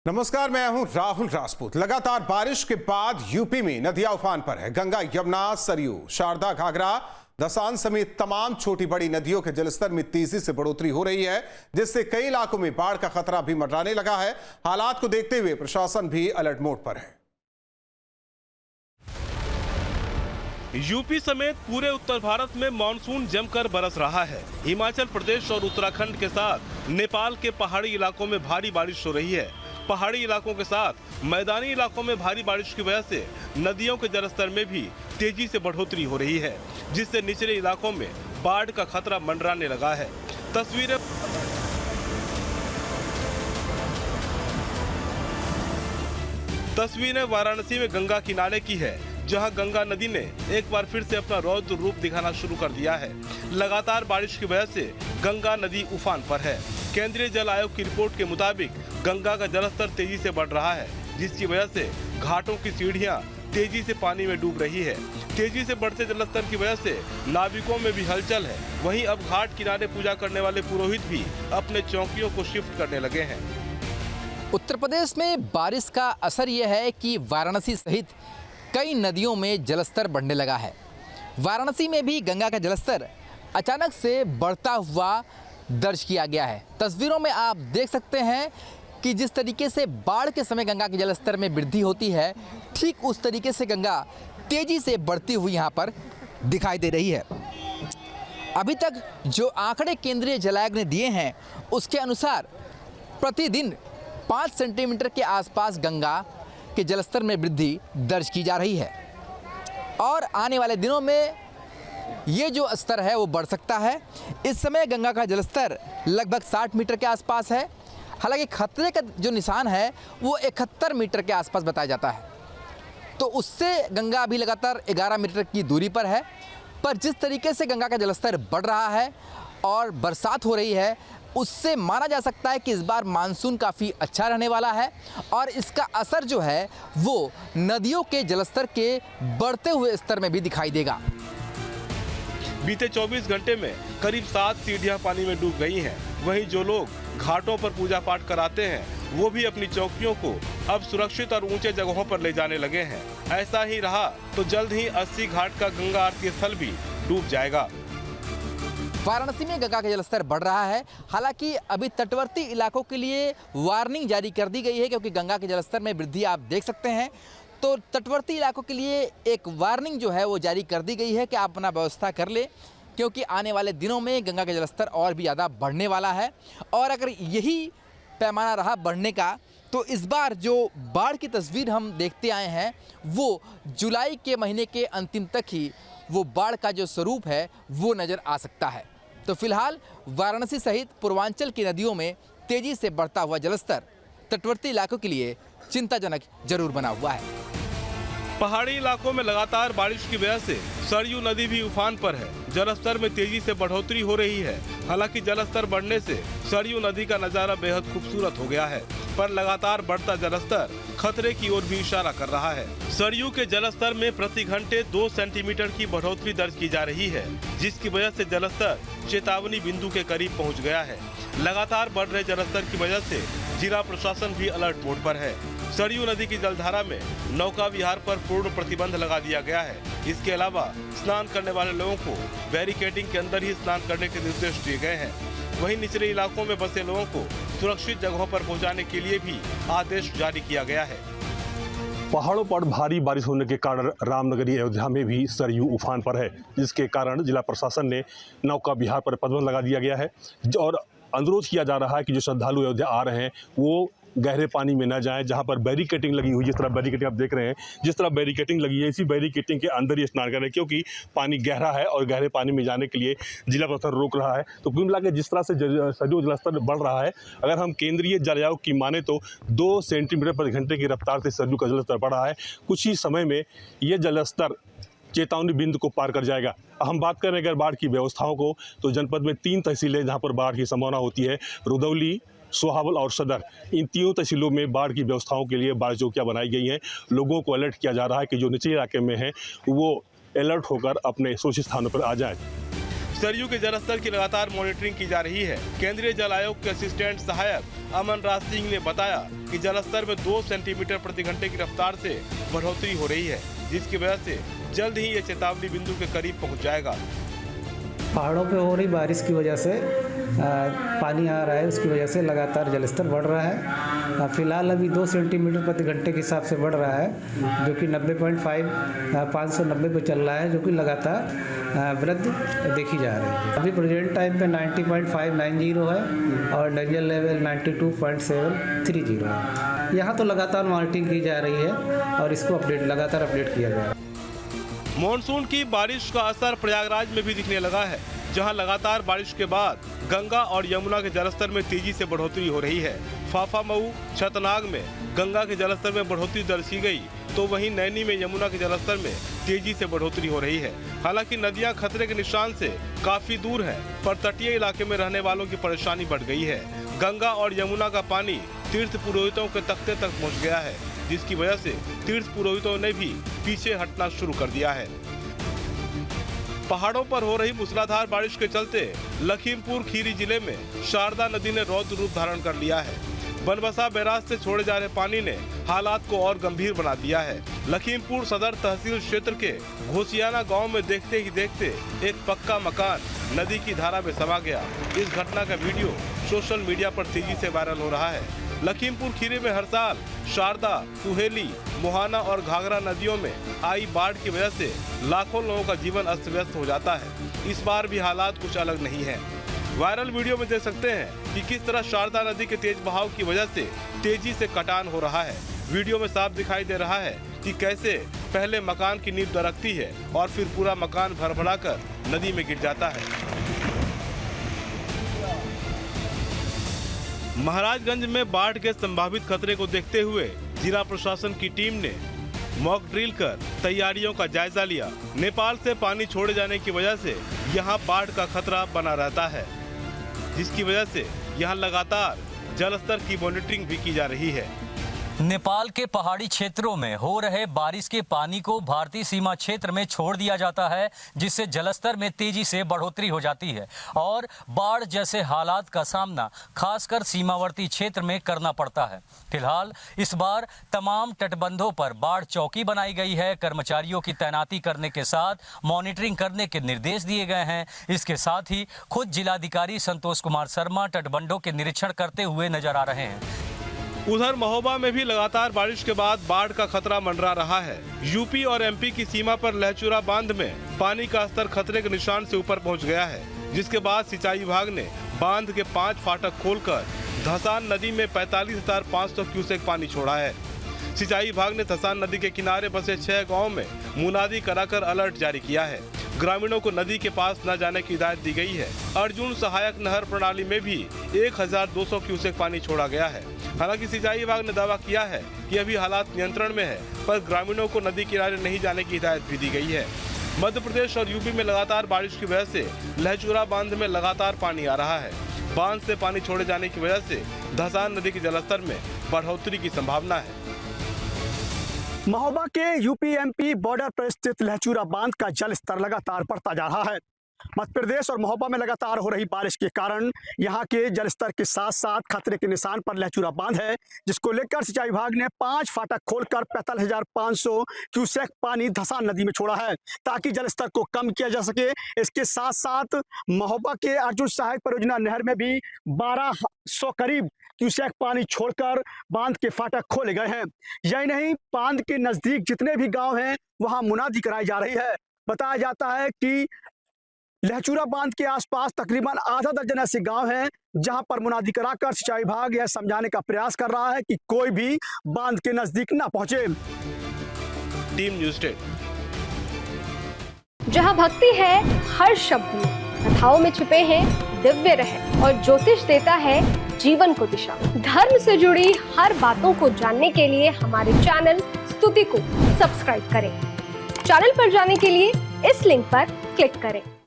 नमस्कार, मैं हूं राहुल राजपूत। लगातार बारिश के बाद यूपी में नदियां उफान पर है। गंगा, यमुना, सरयू, शारदा, घाघरा, दसान समेत तमाम छोटी बड़ी नदियों के जलस्तर में तेजी से बढ़ोतरी हो रही है, जिससे कई इलाकों में बाढ़ का खतरा भी मंडराने लगा है। हालात को देखते हुए प्रशासन भी अलर्ट मोड पर है। यूपी समेत पूरे उत्तर भारत में मानसून जमकर बरस रहा है। हिमाचल प्रदेश और उत्तराखंड के साथ नेपाल के पहाड़ी इलाकों में भारी बारिश हो रही है। पहाड़ी इलाकों के साथ मैदानी इलाकों में भारी बारिश की वजह से नदियों के जलस्तर में भी तेजी से बढ़ोतरी हो रही है, जिससे निचले इलाकों में बाढ़ का खतरा मंडराने लगा है। तस्वीरें वाराणसी में गंगा किनारे की है, जहां गंगा नदी ने एक बार फिर से अपना रौद्र रूप दिखाना शुरू कर दिया है। लगातार बारिश की वजह से गंगा नदी उफान पर है। केंद्रीय जल आयोग की रिपोर्ट के मुताबिक गंगा का जलस्तर तेजी से बढ़ रहा है, जिसकी वजह से घाटों की सीढ़ियां तेजी से पानी में डूब रही है। तेजी से बढ़ते जलस्तर की वजह से नाविकों में भी हलचल है। वहीं अब घाट किनारे पूजा करने वाले पुरोहित भी अपने चौकियों को शिफ्ट करने लगे हैं। उत्तर प्रदेश में बारिश का असर यह है कि वाराणसी सहित कई नदियों में जलस्तर बढ़ने लगा है। वाराणसी में भी गंगा का जलस्तर अचानक से बढ़ता हुआ दर्ज किया गया है। तस्वीरों में आप देख सकते हैं कि जिस तरीके से बाढ़ के समय गंगा के जलस्तर में वृद्धि होती है, ठीक उस तरीके से गंगा तेजी से बढ़ती हुई यहाँ पर दिखाई दे रही है। अभी तक जो आंकड़े केंद्रीय जल आयोग ने दिए हैं, उसके अनुसार प्रतिदिन 5 सेंटीमीटर के आसपास गंगा के जलस्तर में वृद्धि दर्ज की जा रही है और आने वाले दिनों में ये जो स्तर है वो बढ़ सकता है। इस समय गंगा का जलस्तर लगभग 60 मीटर के आसपास है। हालांकि खतरे का जो निशान है वो 71 मीटर के आसपास बताया जाता है, तो उससे गंगा अभी लगातार 11 मीटर की दूरी पर है। पर जिस तरीके से गंगा का जलस्तर बढ़ रहा है और बरसात हो रही है, उससे माना जा सकता है कि इस बार मानसून काफ़ी अच्छा रहने वाला है और इसका असर जो है वो नदियों के जलस्तर के बढ़ते हुए स्तर में भी दिखाई देगा। बीते 24 घंटे में करीब 7 सीढ़ियां पानी में डूब गई हैं। वहीं जो लोग घाटों पर पूजा पाठ कराते हैं, वो भी अपनी चौकियों को अब सुरक्षित और ऊंचे जगहों पर ले जाने लगे हैं। ऐसा ही रहा तो जल्द ही 80 घाट का गंगा आरती स्थल भी डूब जाएगा। वाराणसी में गंगा का जलस्तर बढ़ रहा है। हालांकि अभी तटवर्ती इलाकों के लिए वार्निंग जारी कर दी गई है, क्योंकि गंगा के जलस्तर में वृद्धि आप देख सकते हैं। तो तटवर्ती इलाकों के लिए एक वार्निंग जो है वो जारी कर दी गई है कि आप अपना व्यवस्था कर लें, क्योंकि आने वाले दिनों में गंगा का जलस्तर और भी ज़्यादा बढ़ने वाला है। और अगर यही पैमाना रहा बढ़ने का, तो इस बार जो बाढ़ की तस्वीर हम देखते आए हैं वो जुलाई के महीने के अंतिम तक ही वो बाढ़ का जो स्वरूप है वो नज़र आ सकता है। तो फिलहाल वाराणसी सहित पूर्वांचल की नदियों में तेजी से बढ़ता हुआ जलस्तर तटवर्ती इलाकों के लिए चिंताजनक जरूर बना हुआ है। पहाड़ी इलाकों में लगातार बारिश की वजह से सरयू नदी भी उफान पर है। जलस्तर में तेजी से बढ़ोतरी हो रही है। हालांकि जलस्तर बढ़ने से सरयू नदी का नजारा बेहद खूबसूरत हो गया है, पर लगातार बढ़ता जलस्तर खतरे की ओर भी इशारा कर रहा है। सरयू के जलस्तर में प्रति घंटे 2 सेंटीमीटर की बढ़ोतरी दर्ज की जा रही है, जिसकी वजह से जलस्तर चेतावनी बिंदु के करीब पहुँच गया है। लगातार बढ़ रहे जलस्तर की वजह से जिला प्रशासन भी अलर्ट मोड पर है। सरयू नदी की जलधारा में नौका विहार पर पूर्ण प्रतिबंध लगा दिया गया है। इसके अलावा स्नान करने वाले लोगों को बैरिकेडिंग के अंदर ही स्नान करने के निर्देश दिए गए हैं। वहीं निचले इलाकों में बसे लोगों को सुरक्षित जगहों पर पहुंचाने के लिए भी आदेश जारी किया गया है। पहाड़ों पर भारी बारिश होने के कारण रामनगरी अयोध्या में भी सरयू उफान पर है, जिसके कारण जिला प्रशासन ने नौका विहार पर प्रतिबंध लगा दिया गया है और अनुरोध किया जा रहा है कि जो श्रद्धालु अयोध्या आ रहे हैं वो गहरे पानी में न जाएं। जहां पर बैरिकेटिंग लगी हुई, जिस तरह बैरिकेटिंग आप देख रहे हैं, जिस तरह बैरिकेटिंग लगी है, इसी बैरिकेटिंग के अंदर ही स्नान करें, क्योंकि पानी गहरा है और गहरे पानी में जाने के लिए जिला प्रशासन रोक रहा है। तो कुल मिला के जिस तरह से सरयू जलस्तर बढ़ रहा है, अगर हम केंद्रीय जल आयोग की माने तो 2 सेंटीमीटर प्रति घंटे की रफ्तार से सरयू का जलस्तर बढ़ रहा है। कुछ ही समय में ये जलस्तर चेतावनी बिंदु को पार कर जाएगा। हम बात करें अगर बाढ़ की व्यवस्थाओं को, तो जनपद में 3 तहसीलें जहां पर बाढ़ की संभावना होती है, रुदौली, सोहावल और सदर। इन तीनों तहसीलों में बाढ़ की व्यवस्थाओं के लिए बाढ़ चौकियां बनाई गई हैं। लोगों को अलर्ट किया जा रहा है कि जो निचले इलाके में हैं वो अलर्ट होकर अपने सुरक्षित स्थानों पर आ जाएं। सरयू के जलस्तर की लगातार मॉनिटरिंग की जा रही है। केंद्रीय जल आयोग के असिस्टेंट सहायक अमन राज सिंह ने बताया कि जलस्तर में 2 सेंटीमीटर प्रति घंटे की रफ्तार से बढ़ोतरी हो रही है, जिसकी वजह से जल्द ही ये चेतावनी बिंदु के करीब पहुंच जाएगा। पहाड़ों पे हो रही बारिश की वजह से पानी आ रहा है, उसकी वजह से लगातार जलस्तर बढ़ रहा है। फिलहाल अभी 2 सेंटीमीटर प्रति घंटे के हिसाब से बढ़ रहा है, जो कि 590 पे चल रहा है, जो कि लगातार वृद्धि देखी जा रही है। अभी प्रेजेंट टाइम पे 90.590 है और डेंजर लेवल 92.730 है। यहाँ तो लगातार मॉनिटरिंग की जा रही है और इसको लगातार अपडेट किया जा रहा है। मॉनसून की बारिश का असर प्रयागराज में भी दिखने लगा है, जहां लगातार बारिश के बाद गंगा और यमुना के जलस्तर में तेजी से बढ़ोतरी हो रही है। फाफा मऊ छतनाग में गंगा के जलस्तर में बढ़ोतरी दर्ज की गई, तो वहीं नैनी में यमुना के जलस्तर में तेजी से बढ़ोतरी हो रही है। हालांकि नदियां खतरे के निशान से काफी दूर है, पर तटीय इलाके में रहने वालों की परेशानी बढ़ गई है। गंगा और यमुना का पानी तीर्थ पुरोहितों के तख्ते तक पहुँच गया है, जिसकी वजह से तीर्थ पुरोहितों ने भी पीछे हटना शुरू कर दिया है। पहाड़ों पर हो रही मूसलाधार बारिश के चलते लखीमपुर खीरी जिले में शारदा नदी ने रौद्र रूप धारण कर लिया है। बनबसा बैराज से छोड़े जा रहे पानी ने हालात को और गंभीर बना दिया है। लखीमपुर सदर तहसील क्षेत्र के घोसियाना गांव में देखते ही देखते एक पक्का मकान नदी की धारा में समा गया। इस घटना का वीडियो सोशल मीडिया पर तेजी से वायरल हो रहा है। लखीमपुर खीरी में हर साल शारदा, सुहेली, मोहाना और घाघरा नदियों में आई बाढ़ की वजह से लाखों लोगों का जीवन अस्त व्यस्त हो जाता है। इस बार भी हालात कुछ अलग नहीं है। वायरल वीडियो में देख सकते हैं कि किस तरह शारदा नदी के तेज बहाव की वजह से तेजी से कटान हो रहा है। वीडियो में साफ दिखाई दे रहा है कि कैसे पहले मकान की नींव दरकती है और फिर पूरा मकान भरभरा कर नदी में गिर जाता है। महाराजगंज में बाढ़ के संभावित खतरे को देखते हुए जिला प्रशासन की टीम ने मॉक ड्रिल कर तैयारियों का जायजा लिया। नेपाल से पानी छोड़े जाने की वजह से यहां बाढ़ का खतरा बना रहता है, जिसकी वजह से यहां लगातार जलस्तर की मॉनिटरिंग भी की जा रही है। नेपाल के पहाड़ी क्षेत्रों में हो रहे बारिश के पानी को भारतीय सीमा क्षेत्र में छोड़ दिया जाता है, जिससे जलस्तर में तेजी से बढ़ोतरी हो जाती है और बाढ़ जैसे हालात का सामना खासकर सीमावर्ती क्षेत्र में करना पड़ता है। फिलहाल इस बार तमाम तटबंधों पर बाढ़ चौकी बनाई गई है। कर्मचारियों की तैनाती करने के साथ मॉनिटरिंग करने के निर्देश दिए गए हैं। इसके साथ ही खुद जिलाधिकारी संतोष कुमार शर्मा तटबंधों के निरीक्षण करते हुए नजर आ रहे हैं। उधर महोबा में भी लगातार बारिश के बाद बाढ़ का खतरा मंडरा रहा है। यूपी और एमपी की सीमा पर लहचूरा बांध में पानी का स्तर खतरे के निशान से ऊपर पहुंच गया है, जिसके बाद सिंचाई विभाग ने बांध के 5 फाटक खोलकर धसान नदी में 45,500 क्यूसेक पानी छोड़ा है। सिंचाई विभाग ने धसान नदी के किनारे बसे 6 गाँव में मुनादी कराकर अलर्ट जारी किया है। ग्रामीणों को नदी के पास न जाने की हिदायत दी गई है। अर्जुन सहायक नहर प्रणाली में भी 1200 क्यूसेक पानी छोड़ा गया है। हालांकि सिंचाई विभाग ने दावा किया है कि अभी हालात नियंत्रण में है, पर ग्रामीणों को नदी किनारे नहीं जाने की हिदायत भी दी गई है। मध्य प्रदेश और यूपी में लगातार बारिश की वजह से लहचूरा बांध में लगातार पानी आ रहा है। बांध से पानी छोड़े जाने की वजह से धसान नदी के जलस्तर में बढ़ोतरी की संभावना है। महोबा के यूपी-एमपी बॉर्डर पर स्थित लहचूरा बांध का जल स्तर लगातार बढ़ता जा रहा है। मध्य प्रदेश और महोबा में लगातार हो रही बारिश के कारण यहां के जल स्तर के साथ साथ खतरे के निशान पर लहचूरा बांध है, जिसको लेकर सिंचाई विभाग ने 5 फाटक खोलकर 45,500 क्यूसेक पानी धसान नदी में छोड़ा है, ताकि जल स्तर को कम किया जा सके। इसके साथ साथ महोबा के अर्जुन सहायक परियोजना नहर में भी 1200 करीब क्यूसेक पानी छोड़कर बांध के फाटक खोले गए हैं। यही नहीं, बांध के नजदीक जितने भी गांव हैं वहां मुनादी कराई जा रही है। बताया जाता है कि लहचूरा बांध के आसपास तकरीबन आधा दर्जन ऐसे गांव हैं जहां पर मुनादी कराकर सिंचाई विभाग यह समझाने का प्रयास कर रहा है कि कोई भी बांध के नजदीक न पहुंचे। Team news 10। जहां भक्ति है हर शब्द में, कथाओं में छुपे हैं दिव्य रहस्य और ज्योतिष देता है जीवन को दिशा। धर्म से जुड़ी हर बातों को जानने के लिए हमारे चैनल स्तुति को सब्सक्राइब करें। चैनल पर जाने के लिए इस लिंक पर क्लिक करें।